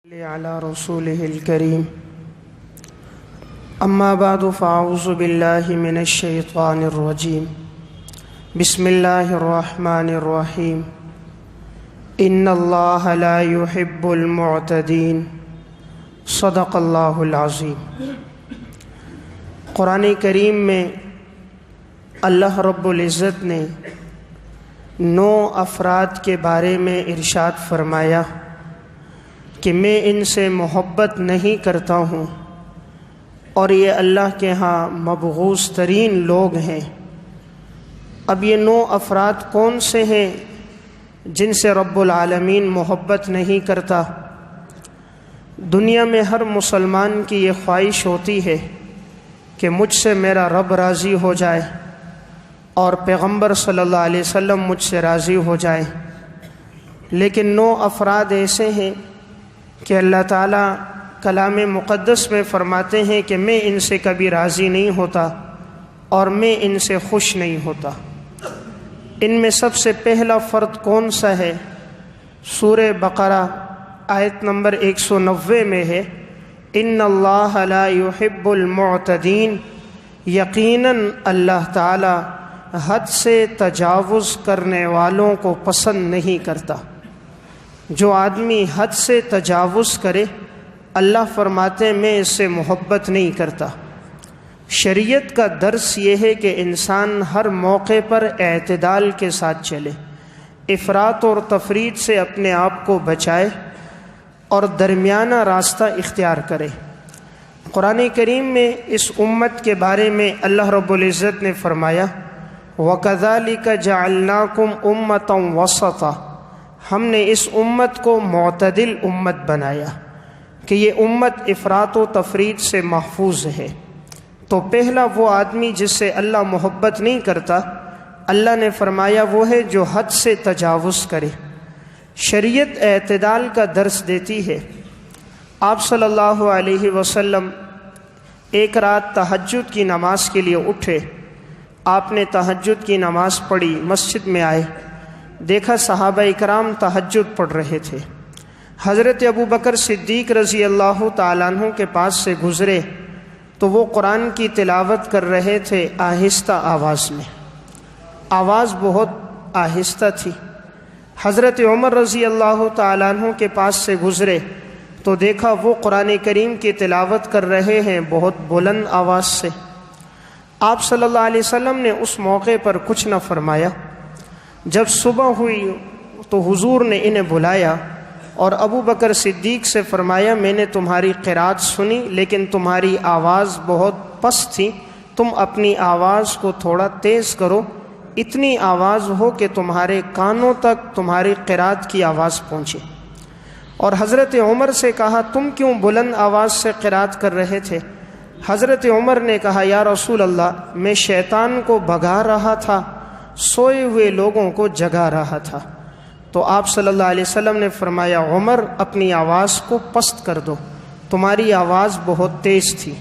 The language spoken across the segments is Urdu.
على رسوله الكريم أما بعد فأعوذ بالله من الشيطان الرجيم بسم الله الرحمن الرحيم إن الله لا يحب المعتدين صدق اللہ العظیم۔ قرآن کریم میں اللہ رب العزت نے 9 افراد کے بارے میں ارشاد فرمایا کہ میں ان سے محبت نہیں کرتا ہوں اور یہ اللہ کے ہاں مبغوض ترین لوگ ہیں۔ اب یہ 9 افراد کون سے ہیں جن سے رب العالمین محبت نہیں کرتا؟ دنیا میں ہر مسلمان کی یہ خواہش ہوتی ہے کہ مجھ سے میرا رب راضی ہو جائے اور پیغمبر صلی اللہ علیہ وسلم مجھ سے راضی ہو جائے، لیکن 9 افراد ایسے ہیں کہ اللہ تعالیٰ کلام مقدس میں فرماتے ہیں کہ میں ان سے کبھی راضی نہیں ہوتا اور میں ان سے خوش نہیں ہوتا۔ ان میں سب سے پہلا فرد کون سا ہے؟ سورہ بقرہ آیت نمبر 190 میں ہے، ان اللہ لا يحب المعتدین، یقیناً اللہ تعالیٰ حد سے تجاوز کرنے والوں کو پسند نہیں کرتا۔ جو آدمی حد سے تجاوز کرے اللہ فرماتے ہیں میں اس سے محبت نہیں کرتا۔ شریعت کا درس یہ ہے کہ انسان ہر موقع پر اعتدال کے ساتھ چلے، افراط اور تفریط سے اپنے آپ کو بچائے اور درمیانہ راستہ اختیار کرے۔ قرآن کریم میں اس امت کے بارے میں اللہ رب العزت نے فرمایا وَكَذَلِكَ جَعَلْنَاكُمْ أُمَّةً وَسَطًا، ہم نے اس امت کو معتدل امت بنایا کہ یہ امت افراط و تفریط سے محفوظ ہے۔ تو پہلا وہ آدمی جس سے اللہ محبت نہیں کرتا، اللہ نے فرمایا وہ ہے جو حد سے تجاوز کرے۔ شریعت اعتدال کا درس دیتی ہے۔ آپ صلی اللہ علیہ وسلم ایک رات تہجد کی نماز کے لیے اٹھے، آپ نے تہجد کی نماز پڑھی، مسجد میں آئے، دیکھا صحابہ اکرام تہجد پڑھ رہے تھے۔ حضرت ابوبکر صدیق رضی اللہ تعالیٰ عنہ کے پاس سے گزرے تو وہ قرآن کی تلاوت کر رہے تھے آہستہ آواز میں، آواز بہت آہستہ تھی۔ حضرت عمر رضی اللہ تعالیٰ عنہ کے پاس سے گزرے تو دیکھا وہ قرآن کریم کی تلاوت کر رہے ہیں بہت بلند آواز سے۔ آپ صلی اللہ علیہ وسلم نے اس موقع پر کچھ نہ فرمایا۔ جب صبح ہوئی تو حضور نے انہیں بلایا اور ابو بکر صدیق سے فرمایا میں نے تمہاری قرات سنی لیکن تمہاری آواز بہت پست تھی، تم اپنی آواز کو تھوڑا تیز کرو، اتنی آواز ہو کہ تمہارے کانوں تک تمہاری قرات کی آواز پہنچے۔ اور حضرت عمر سے کہا تم کیوں بلند آواز سے قرات کر رہے تھے؟ حضرت عمر نے کہا یا رسول اللہ میں شیطان کو بھگا رہا تھا، سوئے ہوئے لوگوں کو جگا رہا تھا۔ تو آپ صلی اللہ علیہ وسلم نے فرمایا عمر اپنی آواز کو پست کر دو، تمہاری آواز بہت تیز تھی۔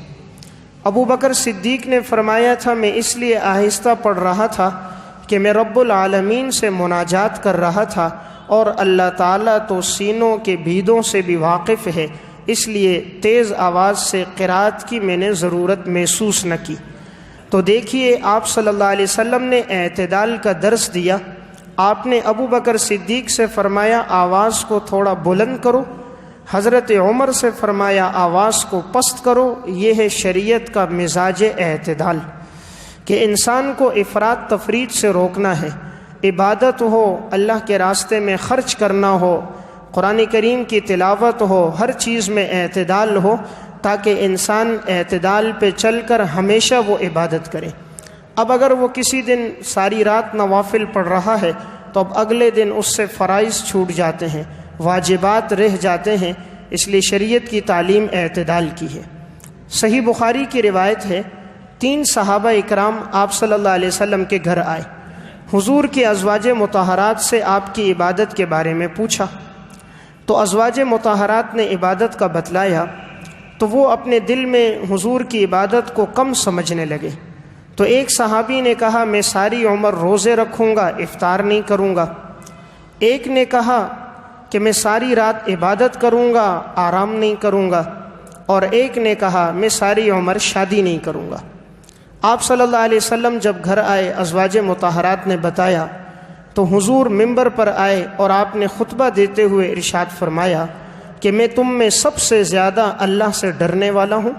ابو بکر صدیق نے فرمایا تھا میں اس لیے آہستہ پڑھ رہا تھا کہ میں رب العالمین سے مناجات کر رہا تھا اور اللہ تعالیٰ تو سینوں کے بھیدوں سے بھی واقف ہے، اس لیے تیز آواز سے قرات کی میں نے ضرورت محسوس نہ کی۔ تو دیکھیے آپ صلی اللہ علیہ وسلم نے اعتدال کا درس دیا۔ آپ نے ابو بکر صدیق سے فرمایا آواز کو تھوڑا بلند کرو، حضرت عمر سے فرمایا آواز کو پست کرو۔ یہ ہے شریعت کا مزاج اعتدال کہ انسان کو افراط تفریط سے روکنا ہے۔ عبادت ہو، اللہ کے راستے میں خرچ کرنا ہو، قرآن کریم کی تلاوت ہو، ہر چیز میں اعتدال ہو تاکہ انسان اعتدال پہ چل کر ہمیشہ وہ عبادت کرے۔ اب اگر وہ کسی دن ساری رات نوافل پڑھ رہا ہے تو اب اگلے دن اس سے فرائض چھوٹ جاتے ہیں، واجبات رہ جاتے ہیں، اس لیے شریعت کی تعلیم اعتدال کی ہے۔ صحیح بخاری کی روایت ہے 3 صحابہ اکرام آپ صلی اللہ علیہ وسلم کے گھر آئے، حضور کی ازواج مطہرات سے آپ کی عبادت کے بارے میں پوچھا تو ازواج مطہرات نے عبادت کا بتلایا تو وہ اپنے دل میں حضور کی عبادت کو کم سمجھنے لگے۔ تو ایک صحابی نے کہا میں ساری عمر روزے رکھوں گا، افطار نہیں کروں گا۔ ایک نے کہا کہ میں ساری رات عبادت کروں گا، آرام نہیں کروں گا، اور ایک نے کہا میں ساری عمر شادی نہیں کروں گا۔ آپ صلی اللہ علیہ وسلم جب گھر آئے، ازواج مطہرات نے بتایا تو حضور منبر پر آئے اور آپ نے خطبہ دیتے ہوئے ارشاد فرمایا کہ میں تم میں سب سے زیادہ اللہ سے ڈرنے والا ہوں،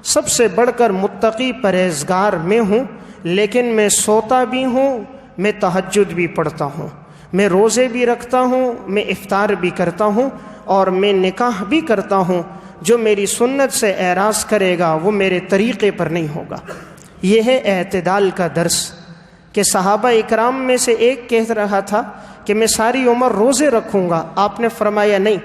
سب سے بڑھ کر متقی پرہیزگار میں ہوں، لیکن میں سوتا بھی ہوں، میں تہجد بھی پڑھتا ہوں، میں روزے بھی رکھتا ہوں، میں افطار بھی کرتا ہوں، اور میں نکاح بھی کرتا ہوں۔ جو میری سنت سے اعراض کرے گا وہ میرے طریقے پر نہیں ہوگا۔ یہ ہے اعتدال کا درس کہ صحابہ اکرام میں سے ایک کہہ رہا تھا کہ میں ساری عمر روزے رکھوں گا، آپ نے فرمایا نہیں،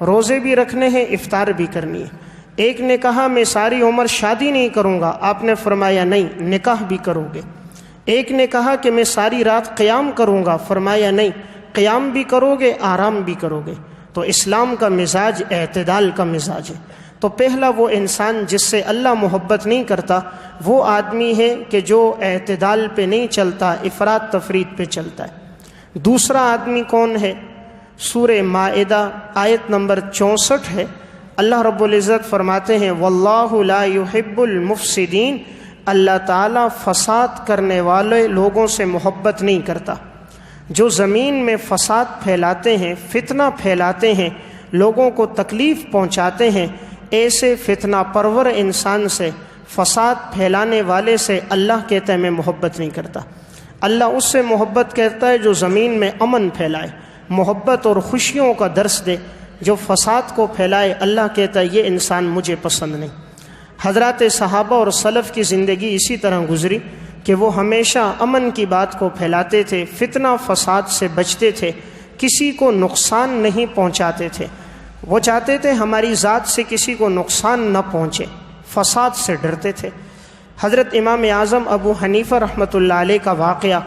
روزے بھی رکھنے ہیں، افطار بھی کرنی ہے۔ ایک نے کہا میں ساری عمر شادی نہیں کروں گا، آپ نے فرمایا نہیں، نکاح بھی کرو گے۔ ایک نے کہا کہ میں ساری رات قیام کروں گا، فرمایا نہیں، قیام بھی کرو گے، آرام بھی کرو گے۔ تو اسلام کا مزاج اعتدال کا مزاج ہے۔ تو پہلا وہ انسان جس سے اللہ محبت نہیں کرتا وہ آدمی ہے کہ جو اعتدال پہ نہیں چلتا، افراط تفریط پہ چلتا ہے۔ دوسرا آدمی کون ہے؟ سورہ مائدہ آیت نمبر 64 ہے۔ اللہ رب العزت فرماتے ہیں واللہ لا يحب المفسدین، اللہ تعالیٰ فساد کرنے والے لوگوں سے محبت نہیں کرتا۔ جو زمین میں فساد پھیلاتے ہیں، فتنہ پھیلاتے ہیں، لوگوں کو تکلیف پہنچاتے ہیں، ایسے فتنہ پرور انسان سے، فساد پھیلانے والے سے اللہ کہتا ہے میں محبت نہیں کرتا۔ اللہ اس سے محبت کرتا ہے جو زمین میں امن پھیلائے، محبت اور خوشیوں کا درس دے۔ جو فساد کو پھیلائے اللہ کہتا ہے یہ انسان مجھے پسند نہیں۔ حضرات صحابہ اور سلف کی زندگی اسی طرح گزری کہ وہ ہمیشہ امن کی بات کو پھیلاتے تھے، فتنہ فساد سے بچتے تھے، کسی کو نقصان نہیں پہنچاتے تھے۔ وہ چاہتے تھے ہماری ذات سے کسی کو نقصان نہ پہنچے، فساد سے ڈرتے تھے۔ حضرت امام اعظم ابو حنیفہ رحمۃ اللہ علیہ کا واقعہ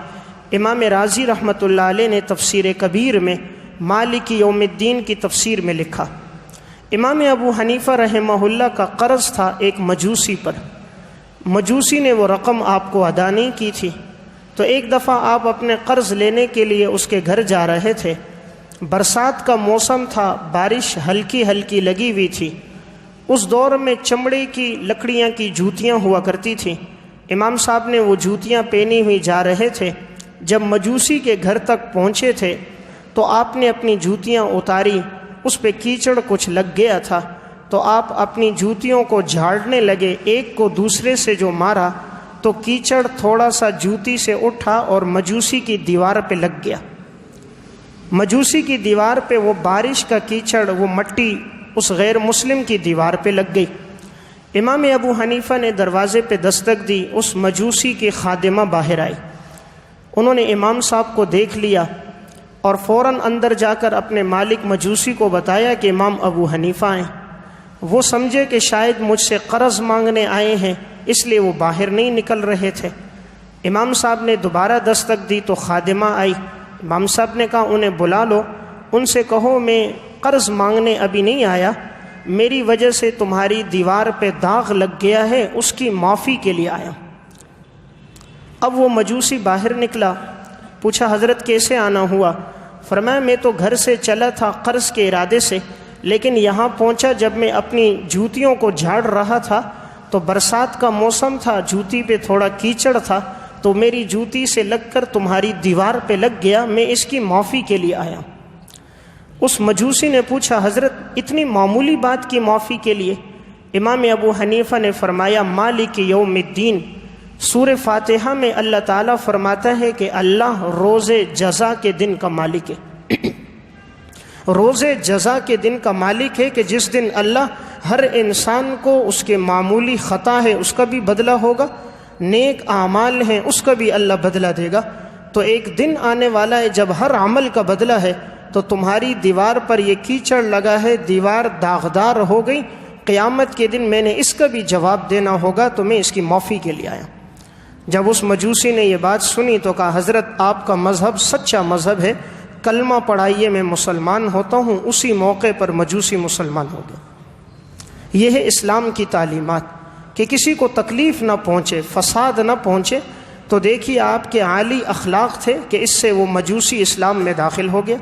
امام رازی رحمۃ اللہ علیہ نے تفسیر کبیر میں مالک یوم الدین کی تفسیر میں لکھا۔ امام ابو حنیفہ رحمہ اللہ کا قرض تھا ایک مجوسی پر، مجوسی نے وہ رقم آپ کو ادا نہیں کی تھی، تو ایک دفعہ آپ اپنے قرض لینے کے لیے اس کے گھر جا رہے تھے۔ برسات کا موسم تھا، بارش ہلکی ہلکی لگی ہوئی تھی۔ اس دور میں چمڑے کی لکڑیاں کی جوتیاں ہوا کرتی تھیں۔ امام صاحب نے وہ جوتیاں پہنی ہوئی جا رہے تھے۔ جب مجوسی کے گھر تک پہنچے تھے تو آپ نے اپنی جوتیاں اتاری، اس پہ کیچڑ کچھ لگ گیا تھا، تو آپ اپنی جوتیوں کو جھاڑنے لگے۔ ایک کو دوسرے سے جو مارا تو کیچڑ تھوڑا سا جوتی سے اٹھا اور مجوسی کی دیوار پہ لگ گیا۔ مجوسی کی دیوار پہ وہ بارش کا کیچڑ، وہ مٹی اس غیر مسلم کی دیوار پہ لگ گئی۔ امام ابو حنیفہ نے دروازے پہ دستک دی، اس مجوسی کی خادمہ باہر آئی۔ انہوں نے امام صاحب کو دیکھ لیا اور فوراً اندر جا کر اپنے مالک مجوسی کو بتایا کہ امام ابو حنیفہ آئے۔ وہ سمجھے کہ شاید مجھ سے قرض مانگنے آئے ہیں، اس لیے وہ باہر نہیں نکل رہے تھے۔ امام صاحب نے دوبارہ دستک دی تو خادمہ آئی۔ امام صاحب نے کہا انہیں بلا لو، ان سے کہو میں قرض مانگنے ابھی نہیں آیا، میری وجہ سے تمہاری دیوار پہ داغ لگ گیا ہے، اس کی معافی کے لیے آیا۔ اب وہ مجوسی باہر نکلا، پوچھا حضرت کیسے آنا ہوا؟ فرمایا میں تو گھر سے چلا تھا قرض کے ارادے سے، لیکن یہاں پہنچا جب میں اپنی جوتیوں کو جھاڑ رہا تھا تو برسات کا موسم تھا، جوتی پہ تھوڑا کیچڑ تھا، تو میری جوتی سے لگ کر تمہاری دیوار پہ لگ گیا، میں اس کی معافی کے لیے آیا۔ اس مجوسی نے پوچھا حضرت اتنی معمولی بات کی معافی کے لیے؟ امام ابو حنیفہ نے فرمایا مالک یوم الدین، سورہ فاتحہ میں اللہ تعالیٰ فرماتا ہے کہ اللہ روز جزا کے دن کا مالک ہے۔ روز جزا کے دن کا مالک ہے کہ جس دن اللہ ہر انسان کو اس کے معمولی خطا ہے اس کا بھی بدلہ ہوگا، نیک اعمال ہیں اس کا بھی اللہ بدلہ دے گا۔ تو ایک دن آنے والا ہے جب ہر عمل کا بدلہ ہے، تو تمہاری دیوار پر یہ کیچڑ لگا ہے، دیوار داغدار ہو گئی، قیامت کے دن میں نے اس کا بھی جواب دینا ہوگا، تو میں اس کی معافی کے لیے آیا۔ جب اس مجوسی نے یہ بات سنی تو کہا حضرت آپ کا مذہب سچا مذہب ہے، کلمہ پڑھائیے میں مسلمان ہوتا ہوں۔ اسی موقع پر مجوسی مسلمان ہو گیا۔ یہ ہے اسلام کی تعلیمات کہ کسی کو تکلیف نہ پہنچے، فساد نہ پہنچے۔ تو دیکھیے آپ کے عالی اخلاق تھے کہ اس سے وہ مجوسی اسلام میں داخل ہو گیا۔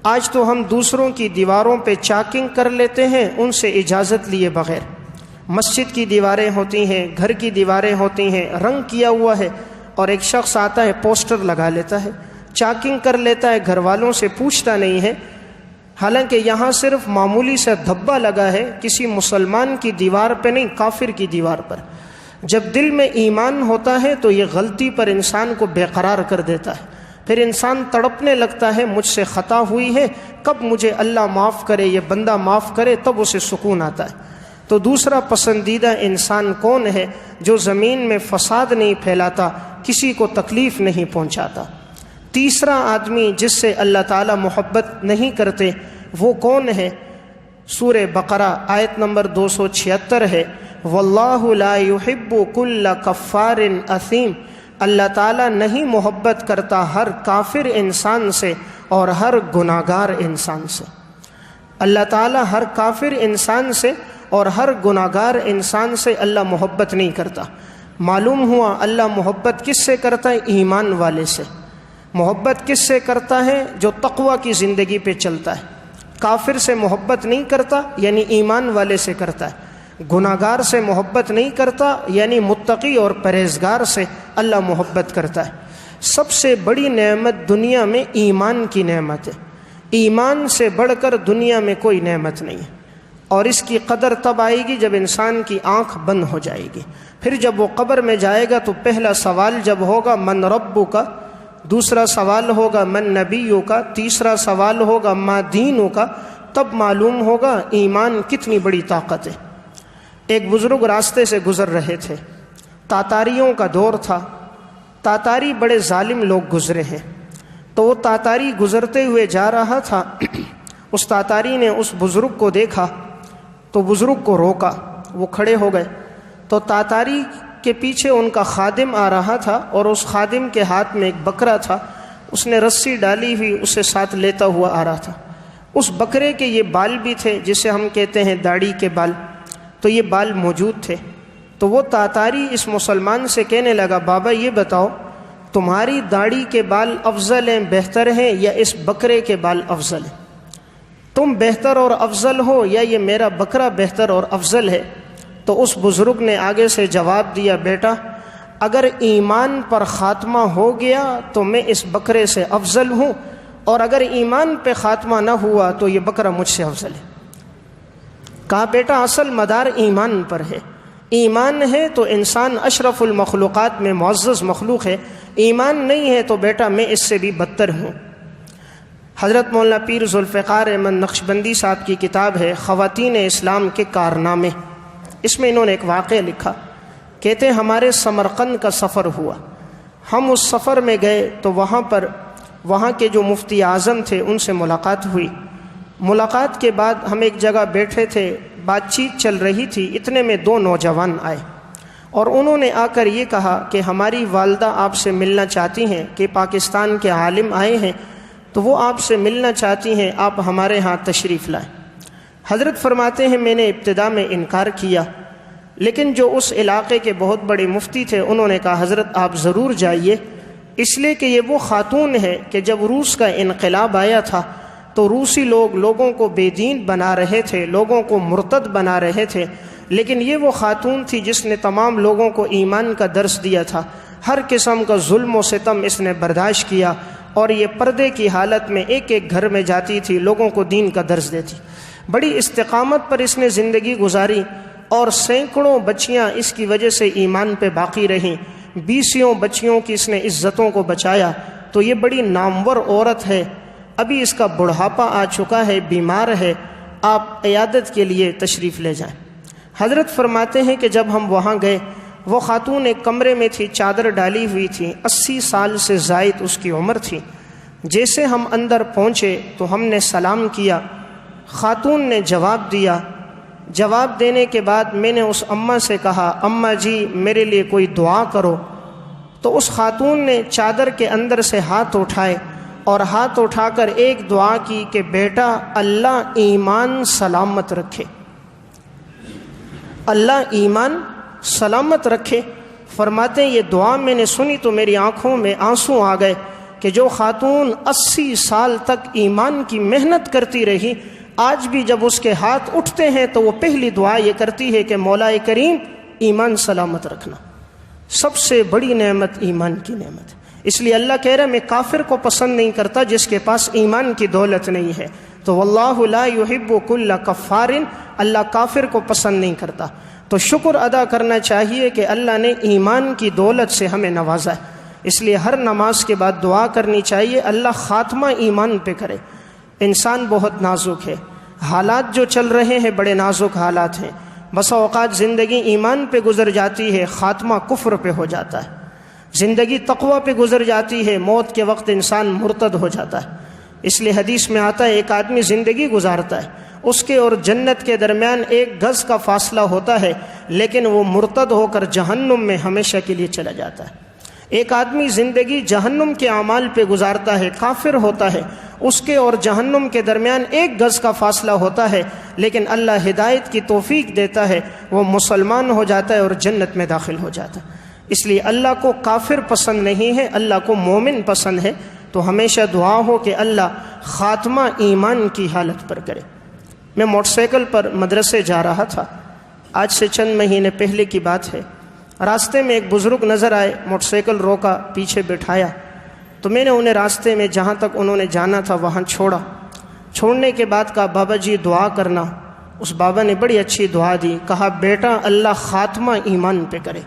آج تو ہم دوسروں کی دیواروں پہ چاکنگ کر لیتے ہیں ان سے اجازت لیے بغیر۔ مسجد کی دیواریں ہوتی ہیں، گھر کی دیواریں ہوتی ہیں، رنگ کیا ہوا ہے، اور ایک شخص آتا ہے پوسٹر لگا لیتا ہے، چاکنگ کر لیتا ہے، گھر والوں سے پوچھتا نہیں ہے، حالانکہ یہاں صرف معمولی سا دھبا لگا ہے، کسی مسلمان کی دیوار پہ نہیں، کافر کی دیوار پر۔ جب دل میں ایمان ہوتا ہے تو یہ غلطی پر انسان کو بے قرار کر دیتا ہے، پھر انسان تڑپنے لگتا ہے مجھ سے خطا ہوئی ہے، کب مجھے اللہ معاف کرے، یہ بندہ معاف کرے، تب اسے سکون آتا ہے۔ تو دوسرا پسندیدہ انسان کون ہے؟ جو زمین میں فساد نہیں پھیلاتا، کسی کو تکلیف نہیں پہنچاتا۔ تیسرا آدمی جس سے اللہ تعالیٰ محبت نہیں کرتے وہ کون ہے؟ سورہ بقرہ آیت نمبر 276 ہے، واللہ لا یحب کل کفار اثیم۔ اللہ تعالیٰ نہیں محبت کرتا ہر کافر انسان سے اور ہر گناہگار انسان سے۔ اللہ تعالیٰ ہر کافر انسان سے اور ہر گناہگار انسان سے اللہ محبت نہیں کرتا۔ معلوم ہوا اللہ محبت کس سے کرتا ہے؟ ایمان والے سے۔ محبت کس سے کرتا ہے؟ جو تقوی کی زندگی پہ چلتا ہے۔ کافر سے محبت نہیں کرتا، یعنی ایمان والے سے کرتا ہے۔ گناہگار سے محبت نہیں کرتا، یعنی متقی اور پرہیزگار سے اللہ محبت کرتا ہے۔ سب سے بڑی نعمت دنیا میں ایمان کی نعمت ہے۔ ایمان سے بڑھ کر دنیا میں کوئی نعمت نہیں ہے، اور اس کی قدر تب آئے گی جب انسان کی آنکھ بند ہو جائے گی۔ پھر جب وہ قبر میں جائے گا تو پہلا سوال جب ہوگا من ربک کا، دوسرا سوال ہوگا من نبیک کا، تیسرا سوال ہوگا ما دینک کا، تب معلوم ہوگا ایمان کتنی بڑی طاقت ہے۔ ایک بزرگ راستے سے گزر رہے تھے، تاتاریوں کا دور تھا، تاتاری بڑے ظالم لوگ گزرے ہیں، تو وہ تاتاری گزرتے ہوئے جا رہا تھا، اس تاتاری نے اس بزرگ کو دیکھا تو بزرگ کو روکا، وہ کھڑے ہو گئے، تو تاتاری کے پیچھے ان کا خادم آ رہا تھا، اور اس خادم کے ہاتھ میں ایک بکرا تھا، اس نے رسی ڈالی ہوئی اسے ساتھ لیتا ہوا آ رہا تھا۔ اس بکرے کے یہ بال بھی تھے جسے ہم کہتے ہیں داڑھی کے بال، تو یہ بال موجود تھے۔ تو وہ تاتاری اس مسلمان سے کہنے لگا بابا یہ بتاؤ تمہاری داڑھی کے بال افضل ہیں، بہتر ہیں، یا اس بکرے کے بال افضل ہیں؟ تم بہتر اور افضل ہو یا یہ میرا بکرا بہتر اور افضل ہے؟ تو اس بزرگ نے آگے سے جواب دیا بیٹا اگر ایمان پر خاتمہ ہو گیا تو میں اس بکرے سے افضل ہوں، اور اگر ایمان پہ خاتمہ نہ ہوا تو یہ بکرا مجھ سے افضل ہے۔ کہا بیٹا اصل مدار ایمان پر ہے، ایمان ہے تو انسان اشرف المخلوقات میں معزز مخلوق ہے، ایمان نہیں ہے تو بیٹا میں اس سے بھی بدتر ہوں۔ حضرت مولانا پیر ذوالفقار احمد نقشبندی صاحب کی کتاب ہے خواتین اسلام کے کارنامے، اس میں انہوں نے ایک واقعہ لکھا، کہتے ہیں ہمارے سمرقند کا سفر ہوا، ہم اس سفر میں گئے تو وہاں کے جو مفتی اعظم تھے ان سے ملاقات ہوئی۔ ملاقات کے بعد ہم ایک جگہ بیٹھے تھے، بات چیت چل رہی تھی، اتنے میں دو نوجوان آئے اور انہوں نے آ کر یہ کہا کہ ہماری والدہ آپ سے ملنا چاہتی ہیں، کہ پاکستان کے عالم آئے ہیں تو وہ آپ سے ملنا چاہتی ہیں، آپ ہمارے ہاں تشریف لائیں۔ حضرت فرماتے ہیں میں نے ابتدا میں انکار کیا، لیکن جو اس علاقے کے بہت بڑے مفتی تھے انہوں نے کہا حضرت آپ ضرور جائیے، اس لیے کہ یہ وہ خاتون ہے کہ جب روس کا انقلاب آیا تھا تو روسی لوگوں کو بے دین بنا رہے تھے، لوگوں کو مرتد بنا رہے تھے، لیکن یہ وہ خاتون تھی جس نے تمام لوگوں کو ایمان کا درس دیا تھا، ہر قسم کا ظلم و ستم اس نے برداشت کیا، اور یہ پردے کی حالت میں ایک ایک گھر میں جاتی تھی، لوگوں کو دین کا درس دیتی، بڑی استقامت پر اس نے زندگی گزاری، اور سینکڑوں بچیاں اس کی وجہ سے ایمان پہ باقی رہیں، 20 بچیوں کی اس نے عزتوں کو بچایا۔ تو یہ بڑی نامور عورت ہے، ابھی اس کا بڑھاپا آ چکا ہے، بیمار ہے، آپ عیادت کے لیے تشریف لے جائیں۔ حضرت فرماتے ہیں کہ جب ہم وہاں گئے، وہ خاتون ایک کمرے میں تھی، چادر ڈالی ہوئی تھی، 80 سال سے زائد اس کی عمر تھی۔ جیسے ہم اندر پہنچے تو ہم نے سلام کیا، خاتون نے جواب دیا، جواب دینے کے بعد میں نے اس اماں سے کہا اماں جی میرے لیے کوئی دعا کرو، تو اس خاتون نے چادر کے اندر سے ہاتھ اٹھائے اور ہاتھ اٹھا کر ایک دعا کی کہ بیٹا اللہ ایمان سلامت رکھے، اللہ ایمان سلامت رکھے۔ فرماتے ہیں یہ دعا میں نے سنی تو میری آنکھوں میں آنسو آ گئے، کہ جو خاتون 80 سال تک ایمان کی محنت کرتی رہی، آج بھی جب اس کے ہاتھ اٹھتے ہیں تو وہ پہلی دعا یہ کرتی ہے کہ مولا کریم ایمان سلامت رکھنا۔ سب سے بڑی نعمت ایمان کی نعمت ہے۔ اس لیے اللہ کہہ رہا ہے میں کافر کو پسند نہیں کرتا جس کے پاس ایمان کی دولت نہیں ہے۔ تو واللہ لا یحب کل کفار، اللہ کافر کو پسند نہیں کرتا۔ تو شکر ادا کرنا چاہیے کہ اللہ نے ایمان کی دولت سے ہمیں نوازا ہے۔ اس لیے ہر نماز کے بعد دعا کرنی چاہیے اللہ خاتمہ ایمان پہ کرے۔ انسان بہت نازک ہے، حالات جو چل رہے ہیں بڑے نازک حالات ہیں۔ بسا اوقات زندگی ایمان پہ گزر جاتی ہے، خاتمہ کفر پہ ہو جاتا ہے۔ زندگی تقوی پہ گزر جاتی ہے، موت کے وقت انسان مرتد ہو جاتا ہے۔ اس لیے حدیث میں آتا ہے ایک آدمی زندگی گزارتا ہے، اس کے اور جنت کے درمیان 1 گز کا فاصلہ ہوتا ہے، لیکن وہ مرتد ہو کر جہنم میں ہمیشہ کے لیے چلا جاتا ہے۔ ایک آدمی زندگی جہنم کے اعمال پہ گزارتا ہے، کافر ہوتا ہے، اس کے اور جہنم کے درمیان 1 گز کا فاصلہ ہوتا ہے، لیکن اللہ ہدایت کی توفیق دیتا ہے، وہ مسلمان ہو جاتا ہے اور جنت میں داخل ہو جاتا ہے۔ اس لیے اللہ کو کافر پسند نہیں ہے، اللہ کو مومن پسند ہے۔ تو ہمیشہ دعا ہو کہ اللہ خاتمہ ایمان کی حالت پر کرے۔ میں موٹر سائیکل پر مدرسے جا رہا تھا، آج سے چند مہینے پہلے کی بات ہے۔ راستے میں ایک بزرگ نظر آئے، موٹر سائیکل روکا، پیچھے بٹھایا، تو میں نے انہیں راستے میں جہاں تک انہوں نے جانا تھا وہاں چھوڑا۔ چھوڑنے کے بعد کہا بابا جی دعا کرنا۔ اس بابا نے بڑی اچھی دعا دی، کہا بیٹا اللہ خاتمہ ایمان پہ کرے۔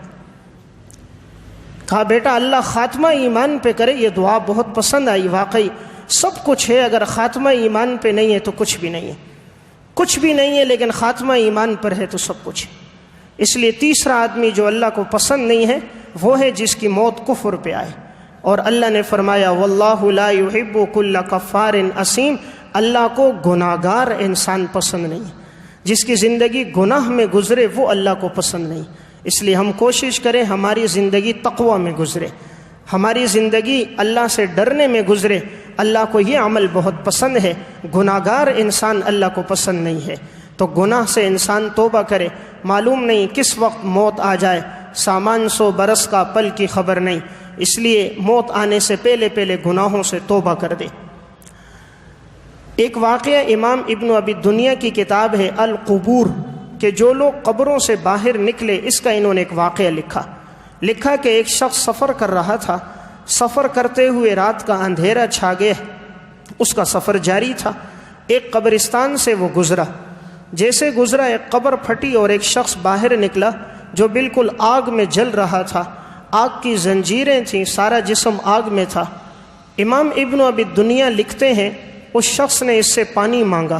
کہا بیٹا اللہ خاتمہ ایمان پہ کرے۔ یہ دعا بہت پسند آئی، واقعی سب کچھ ہے، اگر خاتمہ ایمان پہ نہیں ہے تو کچھ بھی نہیں ہے، کچھ بھی نہیں ہے، لیکن خاتمہ ایمان پر ہے تو سب کچھ ہے۔ اس لیے تیسرا آدمی جو اللہ کو پسند نہیں ہے وہ ہے جس کی موت کفر پہ آئے، اور اللہ نے فرمایا واللہ لا یحب کل کفار اثیم، اللہ کو گناہگار انسان پسند نہیں، جس کی زندگی گناہ میں گزرے وہ اللہ کو پسند نہیں۔ اس لیے ہم کوشش کریں ہماری زندگی تقوی میں گزرے، ہماری زندگی اللہ سے ڈرنے میں گزرے۔ اللہ کو یہ عمل بہت پسند ہے، گناہگار انسان اللہ کو پسند نہیں ہے۔ تو گناہ سے انسان توبہ کرے، معلوم نہیں کس وقت موت آ جائے، سامان 100 برس کا پل کی خبر نہیں، اس لیے موت آنے سے پہلے پہلے گناہوں سے توبہ کر دے۔ ایک واقعہ امام ابن ابی دنیا کی کتاب ہے القبور، کہ جو لوگ قبروں سے باہر نکلے، اس کا انہوں نے ایک واقعہ لکھا کہ ایک شخص سفر کر رہا تھا، سفر کرتے ہوئے رات کا اندھیرا چھا گیا، اس کا سفر جاری تھا، ایک قبرستان سے وہ گزرا، جیسے گزرا ایک قبر پھٹی اور ایک شخص باہر نکلا جو بالکل آگ میں جل رہا تھا، آگ کی زنجیریں تھیں، سارا جسم آگ میں تھا۔ امام ابن ابی دنیا لکھتے ہیں اس شخص نے اس سے پانی مانگا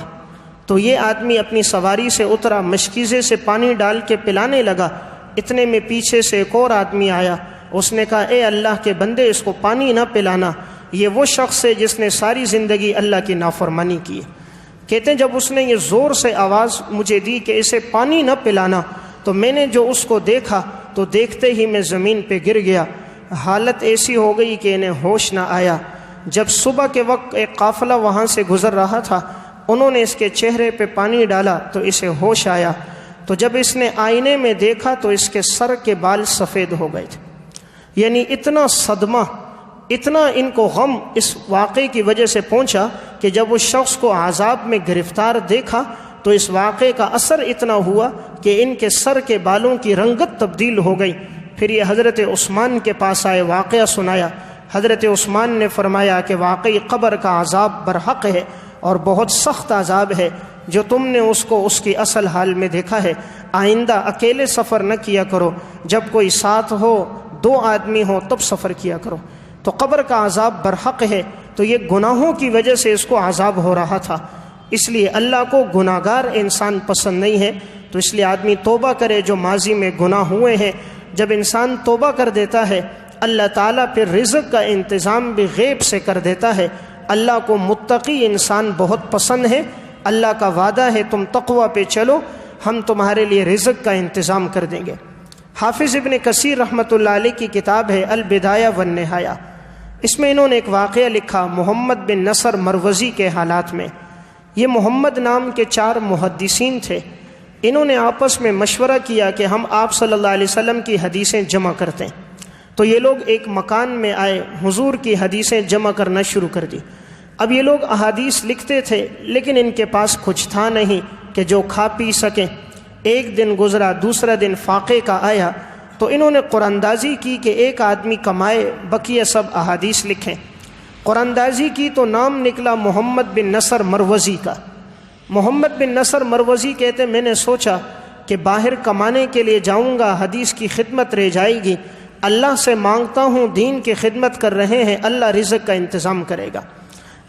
تو یہ آدمی اپنی سواری سے اترا، مشکیزے سے پانی ڈال کے پلانے لگا، اتنے میں پیچھے سے ایک اور آدمی آیا، اس نے کہا اے اللہ کے بندے اس کو پانی نہ پلانا، یہ وہ شخص ہے جس نے ساری زندگی اللہ کی نافرمانی کی ہے۔ کہتے ہیں جب اس نے یہ زور سے آواز مجھے دی کہ اسے پانی نہ پلانا، تو میں نے جو اس کو دیکھا تو دیکھتے ہی میں زمین پہ گر گیا، حالت ایسی ہو گئی کہ انہیں ہوش نہ آیا۔ جب صبح کے وقت ایک قافلہ وہاں سے گزر رہا تھا، انہوں نے اس کے چہرے پہ پانی ڈالا تو اسے ہوش آیا، تو جب اس نے آئینے میں دیکھا تو اس کے سر کے بال سفید ہو گئے تھے۔ یعنی اتنا صدمہ، اتنا ان کو غم اس واقعے کی وجہ سے پہنچا کہ جب اس شخص کو عذاب میں گرفتار دیکھا تو اس واقعے کا اثر اتنا ہوا کہ ان کے سر کے بالوں کی رنگت تبدیل ہو گئی۔ پھر یہ حضرت عثمان کے پاس آئے، واقعہ سنایا۔ حضرت عثمان نے فرمایا کہ واقعی قبر کا عذاب برحق ہے اور بہت سخت عذاب ہے، جو تم نے اس کو اس کی اصل حال میں دیکھا ہے، آئندہ اکیلے سفر نہ کیا کرو، جب کوئی ساتھ ہو، 2 آدمی ہو تب سفر کیا کرو۔ تو قبر کا عذاب برحق ہے، تو یہ گناہوں کی وجہ سے اس کو عذاب ہو رہا تھا، اس لیے اللہ کو گناہگار انسان پسند نہیں ہے۔ تو اس لیے آدمی توبہ کرے جو ماضی میں گناہ ہوئے ہیں۔ جب انسان توبہ کر دیتا ہے اللہ تعالیٰ پھر رزق کا انتظام بھی غیب سے کر دیتا ہے۔ اللہ کو متقی انسان بہت پسند ہے، اللہ کا وعدہ ہے تم تقوی پہ چلو، ہم تمہارے لیے رزق کا انتظام کر دیں گے۔ حافظ ابن کثیر رحمۃ اللہ علیہ کی کتاب ہے البدایہ والنہایہ، اس میں انہوں نے ایک واقعہ لکھا محمد بن نصر مروزی کے حالات میں۔ یہ محمد نام کے 4 محدثین تھے، انہوں نے آپس میں مشورہ کیا کہ ہم آپ صلی اللہ علیہ وسلم کی حدیثیں جمع کرتے ہیں۔ تو یہ لوگ ایک مکان میں آئے، حضور کی حدیثیں جمع کرنا شروع کر دی۔ اب یہ لوگ احادیث لکھتے تھے لیکن ان کے پاس کچھ تھا نہیں کہ جو کھا پی سکیں۔ ایک دن گزرا، دوسرا دن فاقے کا آیا، تو انہوں نے قراندازی کی کہ ایک آدمی کمائے، بقیہ سب احادیث لکھیں۔ قراندازی کی تو نام نکلا محمد بن نصر مروزی کا۔ محمد بن نصر مروزی کہتے میں نے سوچا کہ باہر کمانے کے لیے جاؤں گا، حدیث کی خدمت رہ جائے گی، اللہ سے مانگتا ہوں، دین کی خدمت کر رہے ہیں، اللہ رزق کا انتظام کرے گا۔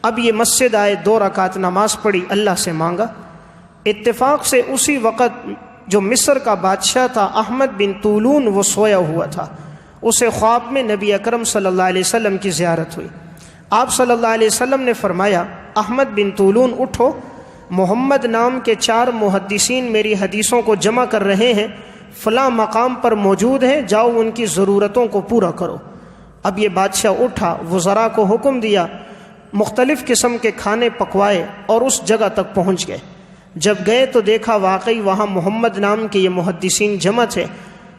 اب یہ مسجد آئے، 2 رکعت نماز پڑھی، اللہ سے مانگا۔ اتفاق سے اسی وقت جو مصر کا بادشاہ تھا احمد بن طولون، وہ سویا ہوا تھا۔ اسے خواب میں نبی اکرم صلی اللہ علیہ وسلم کی زیارت ہوئی۔ آپ صلی اللہ علیہ وسلم نے فرمایا، احمد بن طولون اٹھو، محمد نام کے 4 محدثین میری حدیثوں کو جمع کر رہے ہیں، فلاں مقام پر موجود ہیں، جاؤ ان کی ضرورتوں کو پورا کرو۔ اب یہ بادشاہ اٹھا، وزراء کو حکم دیا، مختلف قسم کے کھانے پکوائے اور اس جگہ تک پہنچ گئے۔ جب گئے تو دیکھا واقعی وہاں محمد نام کے یہ محدثین جمع تھے۔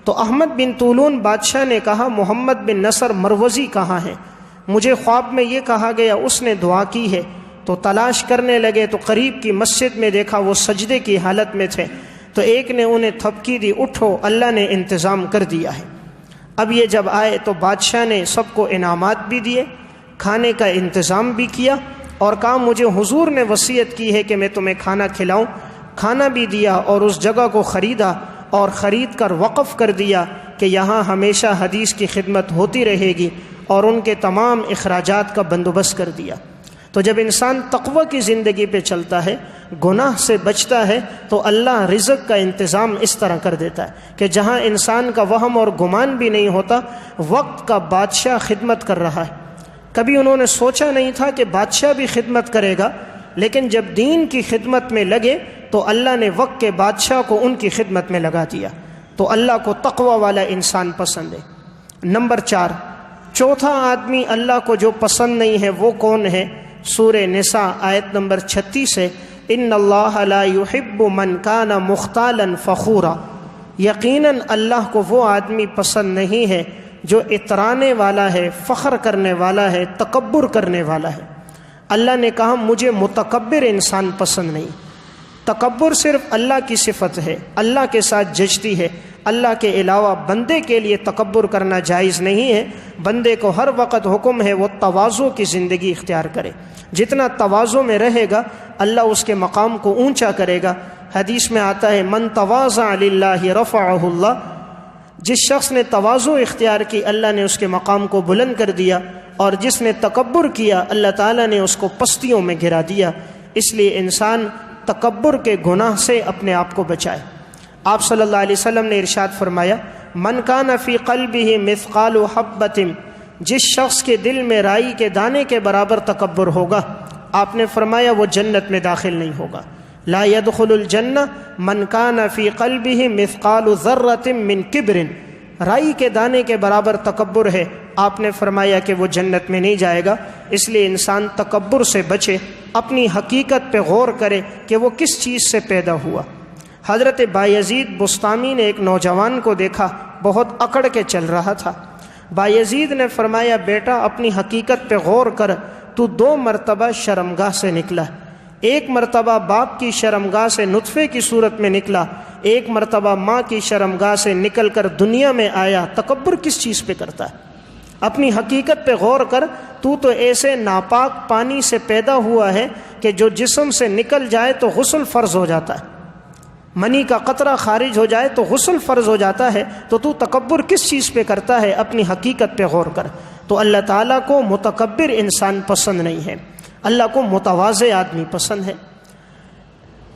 تو احمد بن طولون بادشاہ نے کہا، محمد بن نصر مروزی کہاں ہے؟ مجھے خواب میں یہ کہا گیا اس نے دعا کی ہے۔ تو تلاش کرنے لگے تو قریب کی مسجد میں دیکھا وہ سجدے کی حالت میں تھے۔ تو ایک نے انہیں تھپکی دی، اٹھو، اللہ نے انتظام کر دیا ہے۔ اب یہ جب آئے تو بادشاہ نے سب کو انعامات بھی دیے، کھانے کا انتظام بھی کیا، اور کہا مجھے حضور نے وصیت کی ہے کہ میں تمہیں کھانا کھلاؤں۔ کھانا بھی دیا اور اس جگہ کو خریدا اور خرید کر وقف کر دیا کہ یہاں ہمیشہ حدیث کی خدمت ہوتی رہے گی، اور ان کے تمام اخراجات کا بندوبست کر دیا۔ تو جب انسان تقوی کی زندگی پہ چلتا ہے، گناہ سے بچتا ہے، تو اللہ رزق کا انتظام اس طرح کر دیتا ہے کہ جہاں انسان کا وہم اور گمان بھی نہیں ہوتا، وقت کا بادشاہ خدمت کر رہا ہے۔ کبھی انہوں نے سوچا نہیں تھا کہ بادشاہ بھی خدمت کرے گا، لیکن جب دین کی خدمت میں لگے تو اللہ نے وقت کے بادشاہ کو ان کی خدمت میں لگا دیا۔ تو اللہ کو تقوی والا انسان پسند ہے۔ نمبر 4، چوتھا آدمی اللہ کو جو پسند نہیں ہے وہ کون ہے؟ سورہ نساء آیت نمبر 36 ہے، ان اللہ لا يحب من کان مختالا فخورا۔ یقیناً اللہ کو وہ آدمی پسند نہیں ہے جو اترانے والا ہے، فخر کرنے والا ہے، تکبر کرنے والا ہے۔ اللہ نے کہا مجھے متکبر انسان پسند نہیں۔ تکبر صرف اللہ کی صفت ہے، اللہ کے ساتھ جچتی ہے۔ اللہ کے علاوہ بندے کے لیے تکبر کرنا جائز نہیں ہے۔ بندے کو ہر وقت حکم ہے وہ تواضع کی زندگی اختیار کرے۔ جتنا تواضع میں رہے گا اللہ اس کے مقام کو اونچا کرے گا۔ حدیث میں آتا ہے من تواضع للہ رفعہ اللہ، جس شخص نے تواضع اختیار کی اللہ نے اس کے مقام کو بلند کر دیا، اور جس نے تکبر کیا اللہ تعالیٰ نے اس کو پستیوں میں گرا دیا۔ اس لیے انسان تکبر کے گناہ سے اپنے آپ کو بچائے۔ آپ صلی اللہ علیہ وسلم نے ارشاد فرمایا، من کان فی قلبہ مثقال حبۃ، جس شخص کے دل میں رائی کے دانے کے برابر تکبر ہوگا، آپ نے فرمایا وہ جنت میں داخل نہیں ہوگا۔ لا يدخل الجنہ من کان فی قلبہ مثقال ذرۃ من کبر، رائی کے دانے کے برابر تکبر ہے، آپ نے فرمایا کہ وہ جنت میں نہیں جائے گا۔ اس لیے انسان تکبر سے بچے، اپنی حقیقت پہ غور کرے کہ وہ کس چیز سے پیدا ہوا۔ حضرت بایزید بسطامی نے ایک نوجوان کو دیکھا، بہت اکڑ کے چل رہا تھا۔ بایزید نے فرمایا بیٹا اپنی حقیقت پہ غور کر، تو 2 مرتبہ شرمگاہ سے نکلا، ایک مرتبہ باپ کی شرمگاہ سے نطفے کی صورت میں نکلا، ایک مرتبہ ماں کی شرمگاہ سے نکل کر دنیا میں آیا۔ تکبر کس چیز پہ کرتا ہے؟ اپنی حقیقت پہ غور کر، تو ایسے ناپاک پانی سے پیدا ہوا ہے کہ جو جسم سے نکل جائے تو غسل فرض ہو جاتا ہے، منی کا قطرہ خارج ہو جائے تو غسل فرض ہو جاتا ہے، تو تکبر کس چیز پہ کرتا ہے؟ اپنی حقیقت پہ غور کر۔ تو اللہ تعالیٰ کو متکبر انسان پسند نہیں ہے، اللہ کو متواضع آدمی پسند ہے۔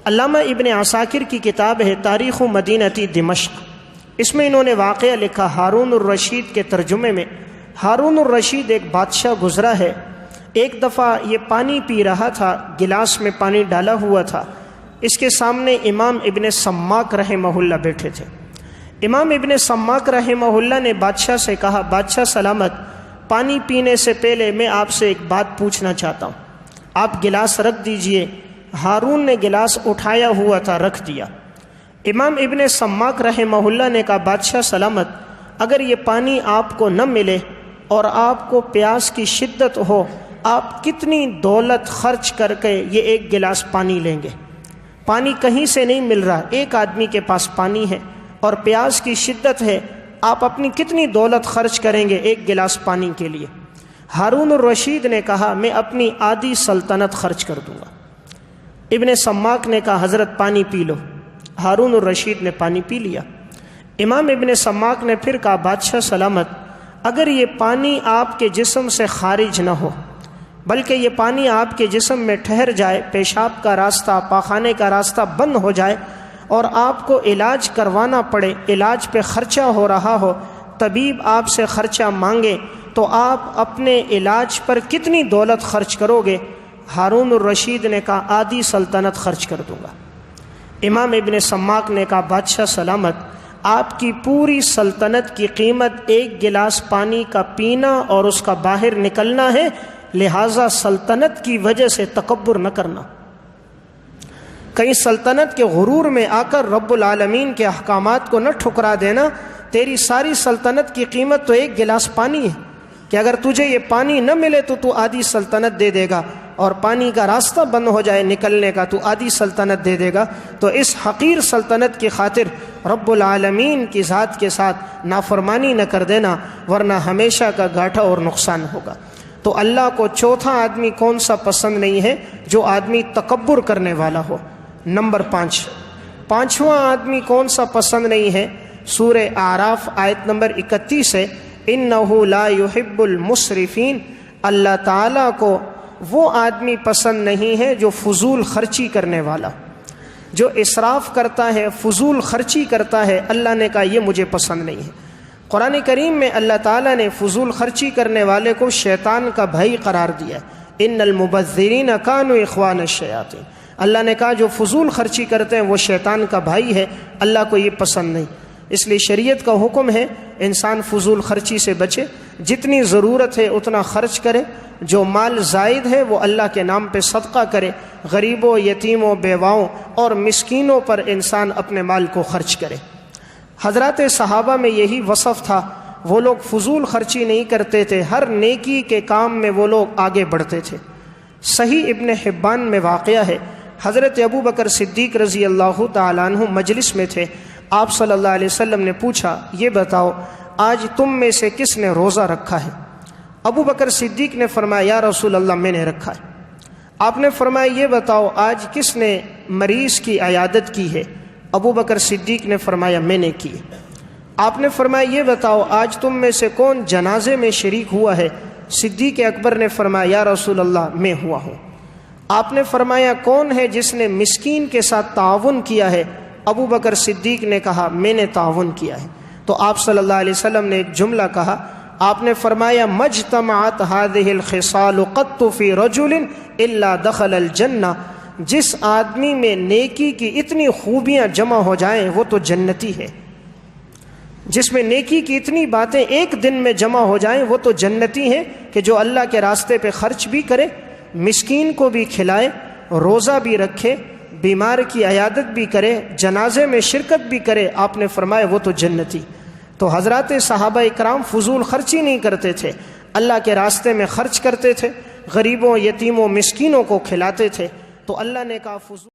علامہ ابن عساکر کی کتاب ہے تاریخ مدینہ دمشق، اس میں انہوں نے واقعہ لکھا ہارون الرشید کے ترجمے میں۔ ہارون الرشید ایک بادشاہ گزرا ہے، ایک دفعہ یہ پانی پی رہا تھا، گلاس میں پانی ڈالا ہوا تھا، اس کے سامنے امام ابن سماک رحمہ اللہ بیٹھے تھے۔ امام ابن سماک رحمہ اللہ نے بادشاہ سے کہا، بادشاہ سلامت، پانی پینے سے پہلے میں آپ سے ایک بات پوچھنا چاہتا ہوں، آپ گلاس رکھ دیجئے۔ ہارون نے گلاس اٹھایا ہوا تھا، رکھ دیا۔ امام ابن سماک رحمہ اللہ نے کہا، بادشاہ سلامت، اگر یہ پانی آپ کو نہ ملے اور آپ کو پیاس کی شدت ہو، آپ کتنی دولت خرچ کر کے یہ ایک گلاس پانی لیں گے؟ پانی کہیں سے نہیں مل رہا، ایک آدمی کے پاس پانی ہے اور پیاس کی شدت ہے، آپ اپنی کتنی دولت خرچ کریں گے ایک گلاس پانی کے لیے؟ ہارون الرشید نے کہا میں اپنی آدھی سلطنت خرچ کر دوں گا۔ ابن سماک نے کہا حضرت پانی پی لو۔ ہارون الرشید نے پانی پی لیا۔ امام ابن سماک نے پھر کہا بادشاہ سلامت، اگر یہ پانی آپ کے جسم سے خارج نہ ہو بلکہ یہ پانی آپ کے جسم میں ٹھہر جائے، پیشاب کا راستہ، پاخانے کا راستہ بند ہو جائے اور آپ کو علاج کروانا پڑے، علاج پہ خرچہ ہو رہا ہو، طبیب آپ سے خرچہ مانگے، تو آپ اپنے علاج پر کتنی دولت خرچ کرو گے؟ ہارون الرشید نے کہا آدھی سلطنت خرچ کر دوں گا۔ امام ابن سماک نے کہا بادشاہ سلامت، آپ کی پوری سلطنت کی قیمت ایک گلاس پانی کا پینا اور اس کا باہر نکلنا ہے، لہٰذا سلطنت کی وجہ سے تکبر نہ کرنا، کہیں سلطنت کے غرور میں آ کر رب العالمین کے احکامات کو نہ ٹھکرا دینا۔ تیری ساری سلطنت کی قیمت تو ایک گلاس پانی ہے کہ اگر تجھے یہ پانی نہ ملے تو آدھی سلطنت دے دے گا، اور پانی کا راستہ بند ہو جائے نکلنے کا تو آدھی سلطنت دے دے گا۔ تو اس حقیر سلطنت کی خاطر رب العالمین کی ذات کے ساتھ نافرمانی نہ کر دینا، ورنہ ہمیشہ کا گھاٹا اور نقصان ہوگا۔ تو اللہ کو چوتھا آدمی کون سا پسند نہیں ہے؟ جو آدمی تکبر کرنے والا ہو۔ نمبر 5، پانچواں آدمی کون سا پسند نہیں ہے؟ سورہ اعراف آیت نمبر 31 ہے، اِنَّهُ لَا يُحِبُّ الْمُسْرِفِينَ، اللہ تعالیٰ کو وہ آدمی پسند نہیں ہے جو فضول خرچی کرنے والا، جو اسراف کرتا ہے، فضول خرچی کرتا ہے، اللہ نے کہا یہ مجھے پسند نہیں ہے۔ قرآن کریم میں اللہ تعالیٰ نے فضول خرچی کرنے والے کو شیطان کا بھائی قرار دیا ہے، ان المبذرین کانوا اخوان الشیاطین، اللہ نے کہا جو فضول خرچی کرتے ہیں وہ شیطان کا بھائی ہے، اللہ کو یہ پسند نہیں۔ اس لیے شریعت کا حکم ہے انسان فضول خرچی سے بچے، جتنی ضرورت ہے اتنا خرچ کرے، جو مال زائد ہے وہ اللہ کے نام پہ صدقہ کرے، غریبوں، یتیموں، بیواؤں اور مسکینوں پر انسان اپنے مال کو خرچ کرے۔ حضرات صحابہ میں یہی وصف تھا، وہ لوگ فضول خرچی نہیں کرتے تھے، ہر نیکی کے کام میں وہ لوگ آگے بڑھتے تھے۔ صحیح ابن حبان میں واقعہ ہے، حضرت ابو بکر صدیق رضی اللہ تعالیٰ عنہ مجلس میں تھے، آپ صلی اللہ علیہ وسلم نے پوچھا یہ بتاؤ آج تم میں سے کس نے روزہ رکھا ہے؟ ابو بکر صدیق نے فرمایا یا رسول اللہ میں نے رکھا ہے۔ آپ نے فرمایا یہ بتاؤ آج کس نے مریض کی عیادت کی ہے؟ ابو بکر صدیق نے فرمایا میں نے کی۔ آپ نے فرمایا یہ بتاؤ آج تم میں سے کون جنازے میں شریک ہوا ہے؟ صدیق اکبر نے فرمایا یا رسول اللہ میں ہوا ہوں۔ آپ نے فرمایا کون ہے جس نے مسکین کے ساتھ تعاون کیا ہے؟ ابو بکر صدیق نے کہا میں نے تعاون کیا ہے۔ تو آپ صلی اللہ علیہ وسلم نے ایک جملہ کہا، آپ نے فرمایا مجتمعت هذه الخصال قط في رجل الا دخل الجنہ، جس آدمی میں نیکی کی اتنی خوبیاں جمع ہو جائیں وہ تو جنتی ہے، جس میں نیکی کی اتنی باتیں ایک دن میں جمع ہو جائیں وہ تو جنتی ہیں، کہ جو اللہ کے راستے پہ خرچ بھی کرے، مسکین کو بھی کھلائے، روزہ بھی رکھے، بیمار کی عیادت بھی کرے، جنازے میں شرکت بھی کرے، آپ نے فرمایا وہ تو جنتی۔ تو حضرات صحابہ اکرام فضول خرچی نہیں کرتے تھے، اللہ کے راستے میں خرچ کرتے تھے، غریبوں، یتیموں، مسکینوں کو کھلاتے تھے۔ تو اللہ نے کہا فضول